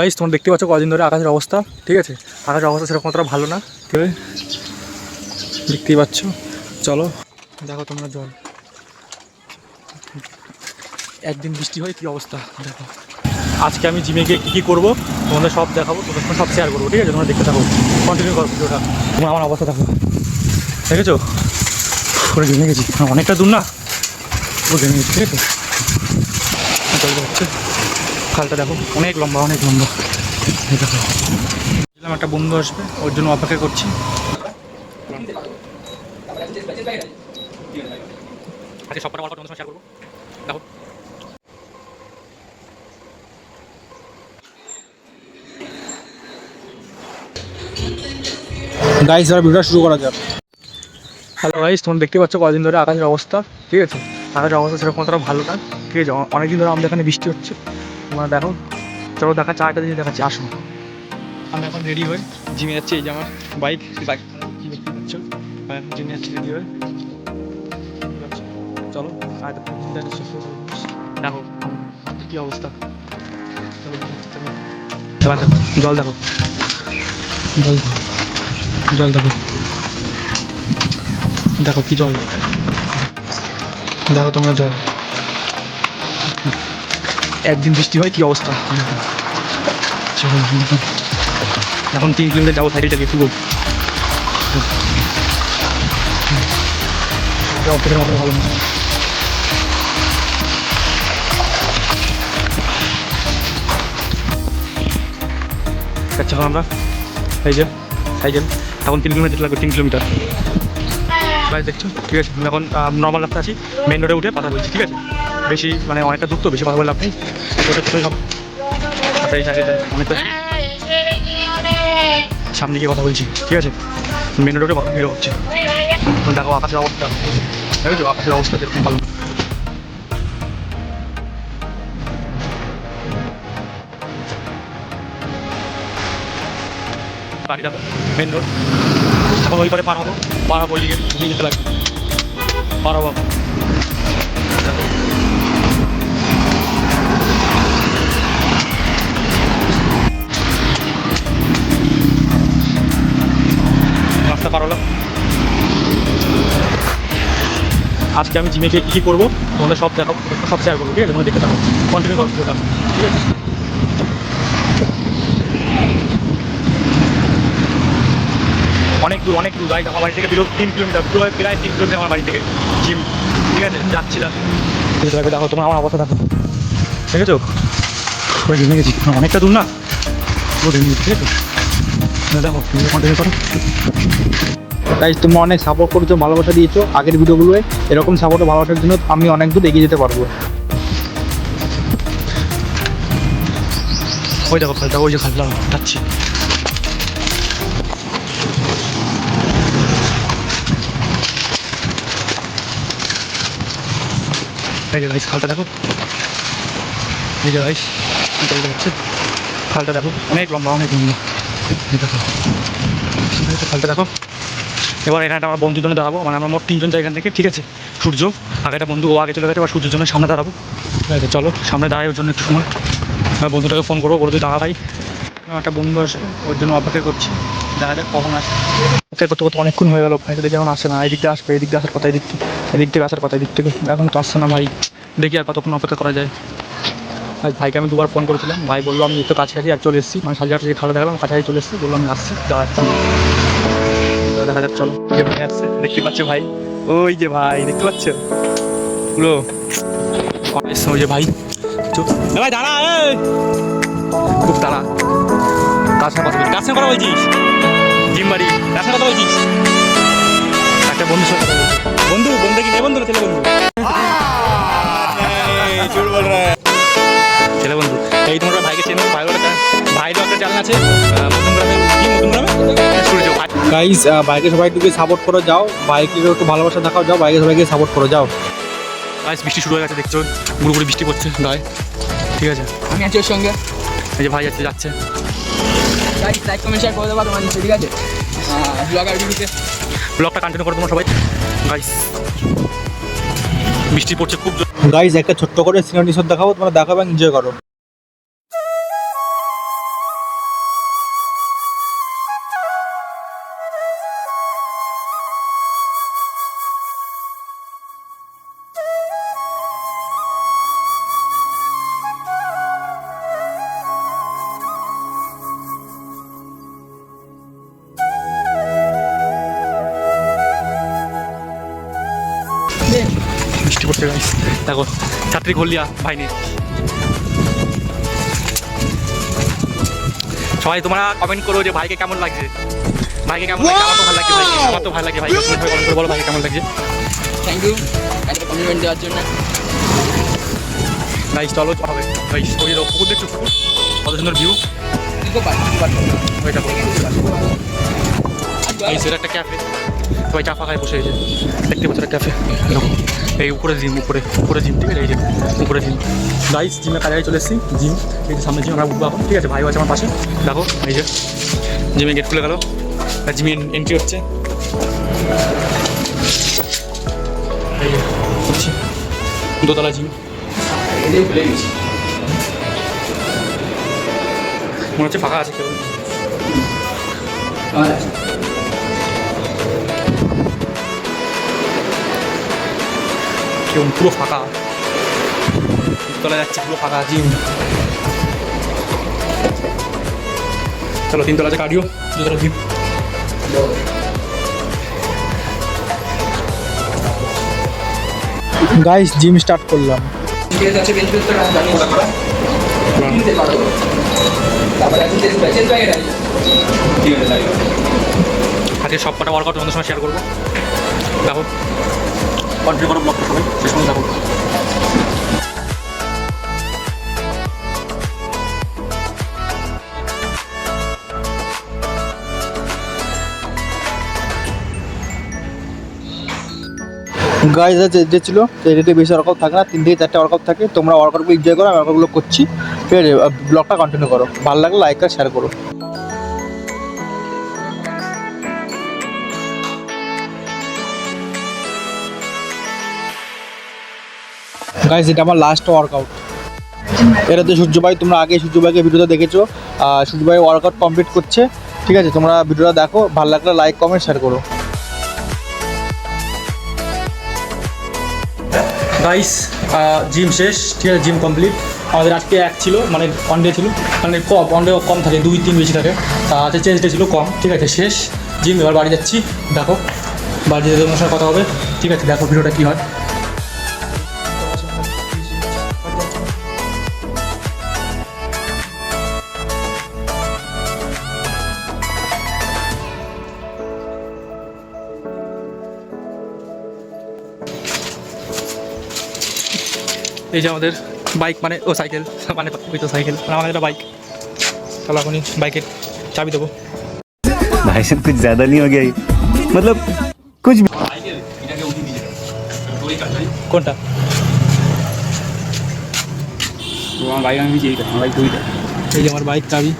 Guys তোমরা দেখতে পাচ্ছ কদিন ধরে আকাশের অবস্থা, ঠিক আছে? আকাশের অবস্থা সেরকম অতটা ভালো না, ঠিক আছে? দেখতেই পাচ্ছ। চলো দেখো তোমরা জল, একদিন বৃষ্টি হয় কী অবস্থা দেখো। আজকে আমি জিমে গিয়ে কী কী করবো তোমাদের সব দেখাবো, তোমাদের সঙ্গে সব শেয়ার করবো, ঠিক আছে? তোমরা দেখতে থাকো, কন্টিনিউ করো ভিডিওটা। তোমরা আমার অবস্থা দেখো, দেখেছো? করে জেনে গেছি, অনেকটা দূর না, ও জেনে গেছি, ঠিক আছে? জল হচ্ছে, খালটা দেখো অনেক লম্বা, অনেক লম্বা। দেখো একটা বন্ধু আসবে, ওর জন্য অপেক্ষা করছি। আজকে সবকটা গল্প তোমাদের সঙ্গে শেয়ার করবো, দেখো। গাইস এবার ভিডিওটা শুরু করা যাক। হ্যালো গাইস, তোমরা দেখতে পাচ্ছ কদিন ধরে আকাশের অবস্থা, ঠিক আছে? আকাশের অবস্থা সেরকম অতটা ভালো না, ঠিক আছে? অনেকদিন ধরে আমাদের এখানে বৃষ্টি হচ্ছে, তোমরা দেখো। চলো দেখাচ্ছি, আরেকটা জিনিস দেখাচ্ছি, আসো। আমি এখন রেডি হয়ে জিমে যাচ্ছি, এই যে আমার বাইক দেখতে পাচ্ছ, জিমে যাচ্ছি রেডি হয়ে। চলো দেখো কী অবস্থা, জল দেখো, জল জল দেখো, দেখো কি জল, দেখো তোমরা জল। একদিন বৃষ্টি হয় কি অবস্থা। এখন 3 কিলোমিটার যাবো সাইকেলটা দিয়ে, খুব অপেক্ষার মতো ভালো না। আচ্ছা আমরা এই যে সাইকেল, এখন 3 কিলোমিটার লাগবে, 3 কিলোমিটার বাইরে দেখছো, ঠিক আছে? আমি এখন নর্মাল রাস্তা আছি, মেন রোডে উঠে কথা বলছি, ঠিক আছে? বেশি মানে অনেকটা দূর তো, বেশি কথা বলে লাভ নেই, ছোটো ছোটো সব এই সাইডে অনেকটা সামনে গিয়ে কথা বলছি, ঠিক আছে? মেন রোডে ভিড় হচ্ছে, দেখো আকাশের অবস্থা, দেখেছো? আকাশের অবস্থা যেরকম ভালো। বাড়িটা মেন রোড, এখন ওই পারে পার হবো, পার হবো, ওই দিকে যেতে লাগবে, পার হবো। রাস্তা পার হলাম। আজকে আমি জিমে গিয়ে কী করবো তোমাদের সব দেখাবো, সব শেয়ার করবো, ঠিক আছে? তোমরা দেখতে থাকো, কন্টিনিউ করো ভিডিওটা, ঠিক আছে? অনেক দূর, অনেক দূর গাইজ, আমার বাড়ি থেকে 3 কিলোমিটার, পুরো প্রায় 3 কিলোমিটার আমার বাড়ি থেকে জিম, ঠিক আছে? যাচ্ছিলাম, দেখো তোমরা আমার অবস্থা দেখো, দেখেছো? ওই জেনে গেছি, অনেকটা দূর না, পুরো জেনে গেছি, ঠিক আছে? দেখো কন্টিনিউ করো। গাইস তোমরা অনেক সাপোর্ট করেছো, ভালোবাসা দিয়েছো আগের ভিডিওগুলোয়, এরকম সাপোর্ট ও ভালোবাসার জন্য আমি অনেক দূর এগিয়ে যেতে পারবো। ওই দেখো খালটা, ওই যে খালটা যাচ্ছি। এই যে গাইস খালটা দেখো, এই যে গাইস খালটা যাচ্ছে, খালটা দেখো অনেক লম্বা, অনেক লম্বা, দেখো খালটা দেখো। এবার এখানে আমার বন্ধুর জন্য দাঁড়াবো, মানে আমরা মোট 3 জন যাই এখান থেকে, ঠিক আছে? সূর্য আগে একটা বন্ধু, ও আগে চলে গেছে, এবার সূর্যের জন্য সামনে দাঁড়াবো, ঠিক আছে? চলো সামনে দাঁড়াই, ওর জন্য একটু সময় বন্ধুটাকে ফোন করবো, বলে তুই দাঁড়া ভাই, একটা বন্ধু আসে, ওর জন্য অপেক্ষা করছি, দেখা যাক কখন আসে। অপেক্ষা করতে করতে অনেকক্ষণ হয়ে গেল, ভাই দেখি এখন আসে না। এদিক দিয়ে আসবে, এদিক দিয়ে আসার কথা, এদিক থেকে আসার কথা, এদিক থেকে এখন তো আসছে না ভাই। দেখি আর কতক্ষণ অপেক্ষা করা যায়। ভাইকে আমি 2বার ফোন করেছিলাম, ভাই বললো আমি একটু কাছাকাছি আর চলে এসেছি, মানে 8:30 থেকে খাওয়া দেখালাম, কাছাকাছি চলে এসেছি, বললো আমি আসছি, দাঁড়াচ্ছি, দেখা যাক। চলো কে ভাই আসছে, দেখতে পাচ্ছ ভাই, ওই যে ভাই দেখতে পাচ্ছ পুরো, ওই যে ভাই, ভাই দাঁড়া, খুব তাড়া। কার সঙ্গে কথা বলছিস, কার সঙ্গে কথা বলছিস? জিম বাড়ি, কার সঙ্গে কথা বলছিস? একটা বন্ধুর সঙ্গে কথা বলছিস। বন্ধু কি মেয়ে বন্ধু না ছেলে বন্ধু? ছেলে বন্ধু। এই তোমরা ভাইকে চেনো, ভাইরও একটা চ্যানেল আছে মধ্যম গ্রামে, কি মধ্যম গ্রামে সূর্য। গাইস বাইকে সবাইকে সাপোর্ট করে যাও, বাইকে একটু ভালোবাসা দেখাও, যাও বাইকে সবাইকে সাপোর্ট করে যাও। গাইস বৃষ্টি শুরু হয়ে গেছে, দেখছো গুড়ি বৃষ্টি পড়ছে গায়ে, ঠিক আছে? আমি আছি ওর সঙ্গে, এই যে ভাই যাচ্ছে। লাইক কমেন্ট শেয়ার করে দেবো তোমার নিচে, ঠিক আছে? ব্লগার ভিডিওতে ব্লগটা কন্টিনিউ করো তোমরা সবাই। গাইস বৃষ্টি পড়ছে খুব জোর। গাইস একটা ছোট্ট করে সিনেমাটি দেখাবো, তোমরা দেখো এবং এনজয় করো। করছে গাইস, দেখো ছাত্রী ঘলিয়া ভাইনি। সবাই তোমরা কমেন্ট করো যে ভাইকে কেমন লাগছে, ভাইকে কেমন লাগছে। আমার তো ভালো লাগছে ভাইকে, আমার তো ভালো লাগে ভাইকে। কমেন্ট করে বলো ভাইকে কেমন লাগছে। থ্যাংক ইউ একটা কমপ্লিমেন্ট দেওয়ার জন্য। গাইস চলো হবে গাইস, ওই পুকুর দেখছো, পুকুর কত সুন্দর ভিউ। ওইটা গাইস এর একটা ক্যাফে, সবাই চা ফাঁকায় বসে গেছে, দেখতে পাচ্ছ একটা ক্যাফে এরকম। এই উপরে জিম, উপরে জিম, ঠিক আছে, এই যে উপরে জিম। গাইস জিমের কাছাকাছি চলে এসেছি, জিম এই যে সামনে জিম, আমরা উঠবো এখন, ঠিক আছে। ভাইও আছে আমার পাশে, দেখো এই যে জিমে গেট খুলে গেল, জিমে এন্ট্রি হচ্ছে। এই যে হচ্ছে দোতলা জিম, মনে হচ্ছে ফাঁকা আছে কেউ, কেউ পুরো ফাঁকা। তলা যাচ্ছে পুরো ফাঁকা জিম। চলো 3 তলা আছে কার্ডিও, 2 তলা জিম। গাইস জিম স্টার্ট করলাম। আজকে সব কটা ওয়ার্কআউট তোমাদের সঙ্গে শেয়ার করবো, দেখো কন্টিনিউ করো ব্লগটা সবাই শেষ পর্যন্ত দেখো। গাইস যে ছিল এটাতে বেশি ওয়ার্কআউট থাকে না, 3 থেকে 4টা ওয়ার্কআউট থাকে। তোমরা ওয়ার্কআউটগুলো এনজয় করো, আমি ওয়ার্কআউটগুলো করছি, ঠিক আছে। ব্লগটা কন্টিনিউ করো, ভালো লাগলে লাইক আর শেয়ার করো। গাইস এটা আমার লাস্ট ওয়ার্কআউট। এটাতে সূর্যভাই, তোমরা আগে সূর্যভাইকে ভিডিওতে দেখেছো, সূর্যভাই ওয়ার্কআউট কমপ্লিট করছে, ঠিক আছে। তোমরা ভিডিওটা দেখো, ভালো লাগলে লাইক কমেন্ট শেয়ার করো। গাইস জিম শেষ, ঠিক আছে, জিম কমপ্লিট। আমাদের আজকে এক ছিল, মানে ওয়ান ডে ছিল, মানে ওয়ান ডে কম থাকে, 2-3 বেশি থাকে। আজকে চেঞ্জ ডে ছিল কম, ঠিক আছে। শেষ জিম, এবার বাড়ি যাচ্ছি, দেখো বাড়ি যেতে তোমার সাথে কথা হবে, ঠিক আছে। দেখো ভিডিওটা কী হয়। এই যে আমাদের বাইক, মানে ও সাইকেল, মানে ওই তো সাইকেল, মানে আমাদের একটা বাইক। চলো এখনই বাইকের চাবি দেবো। भाई साहब कुछ ज्यादा नहीं हो गया ये? मतलब कुछ भी। কোনটা? বাইক আমি বাইক দুইটা। এই যে আমার বাইক চাবি।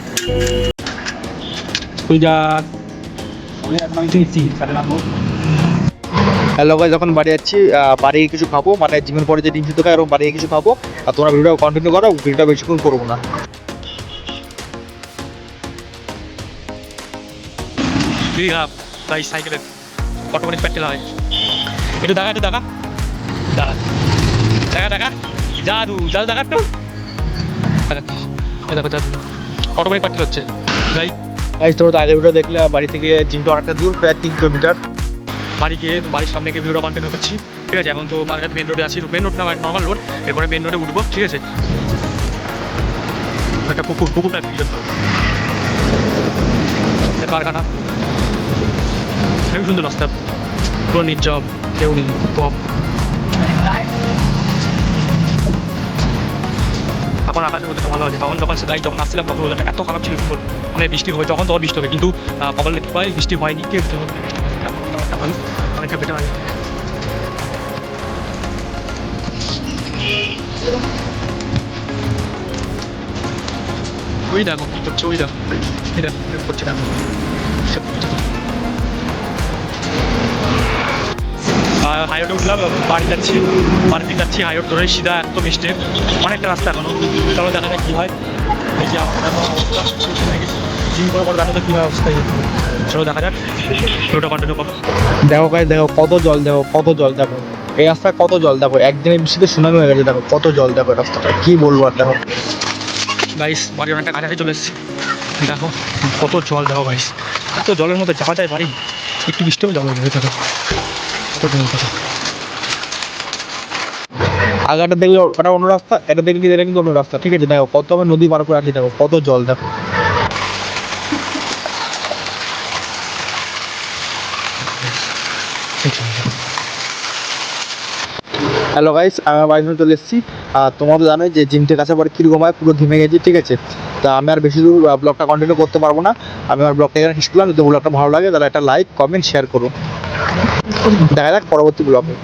তুই যা। হ্যালো গাইস, যখন বাড়ি যাচ্ছি, বাড়ি গিয়ে কিছু খাবো, মানে জিমের পরে যে ডিম সিদ্ধ খাই, এরকম বাড়ি গিয়ে কিছু খাবো। আর তোমরা ভিডিওটা কন্টিনিউ করো, ভিডিওটা বেশিক্ষণ করবো না। তুই খাপ তাই সাইকেলের অটোমেটিক পেট্রোল হয়। একটু দেখা, একটু দেখা, দেখা দেখা দেখা, জাদু জাদু দেখা, একটু দেখো জাদু, অটোমেটিক পেট্রোল হচ্ছে। গাইস তোমরা তো আগের ভিডিও দেখলে, বাড়ি থেকে জিমটা অনেকটা দূর, প্রায় 3 কিলোমিটার। বাড়ি গিয়ে বাড়ির সামনে গিয়ে ভিডিওটা কন্টিনিউ করছি, ঠিক আছে। এখন তো মার্কেট মেন রোডে আছি, মেন রোড না নর্মাল রোড, এরপরে মেন রোডে উঠবো, ঠিক আছে। একটা পুকুরটা কারখানা, খুবই সুন্দর রাস্তা, পুরো নির্জব, কেউ নেই, পপ। এখন আকাশের মধ্যে ভালো আছে। তখন যখন গাড়ি যখন আসছিলাম তখন ওটা এত খারাপ ছিল, মানে বৃষ্টি হবে যখন তখন বৃষ্টি হবে, কিন্তু কপাল দেখতে পাই বৃষ্টি হয়নি। কে অনেকটা বেটার হয়। ওই দেখো কি করছে, ওই দেখো এটা করছে না। হাইওয়ে উঠলাম, বাড়ি যাচ্ছি, মার্কেট যাচ্ছি, হাইওয়ে ধরে সিধা একদম স্টেপ, অনেকটা রাস্তা এখনো। চলো দেখা যাক কী হয়। দেখি জিম করার পর দেখা যাক কী হয় অবস্থায়। চলো দেখা যাক, পুরোটা কন্টিনিউ করো। দেখো গাইস, দেখো কত জল, দেখো কত জল, দেখো এই রাস্তায় কত জল, দেখো একদিনের বৃষ্টিতে সুনামি হয়ে গেছে, দেখো কত জল, দেখো রাস্তাটা কি বলবো আর। দেখো গাইস বাড়ি অনেকটা কাছাকাছি চলে এসেছি, দেখো কত জল, দেখো গাইস এত জলের মধ্যে যাওয়া যায় বাড়ি, একটু বৃষ্টি হয়ে জল হয়ে যাবে, দেখো কত জল, দেখো আগাটা দেখলে ওটা অন্য রাস্তা, এটা দেখলে এটা কিন্তু অন্য রাস্তা, ঠিক আছে? দেখো কত আমার নদী পার করে আসছি, দেখো কত জল, দেখো। হ্যালো গাইস, আমি আমার বাড়ি চলে এসেছি। আর তোমরা তো জানোই যে জিম থেকে আসার পরে কীরকম হয়, পুরো ঘেমে গেছি, ঠিক আছে? তা আমি আর বেশি দূর ব্লগটা কন্টিনিউ করতে পারবো না। আমি আমার ব্লগটা এখানে শেষ করলাম। যদি ব্লগটা ভালো লাগে তাহলে একটা লাইক, কমেন্ট, শেয়ার করুন। দেখা যাক পরবর্তী ব্লগে।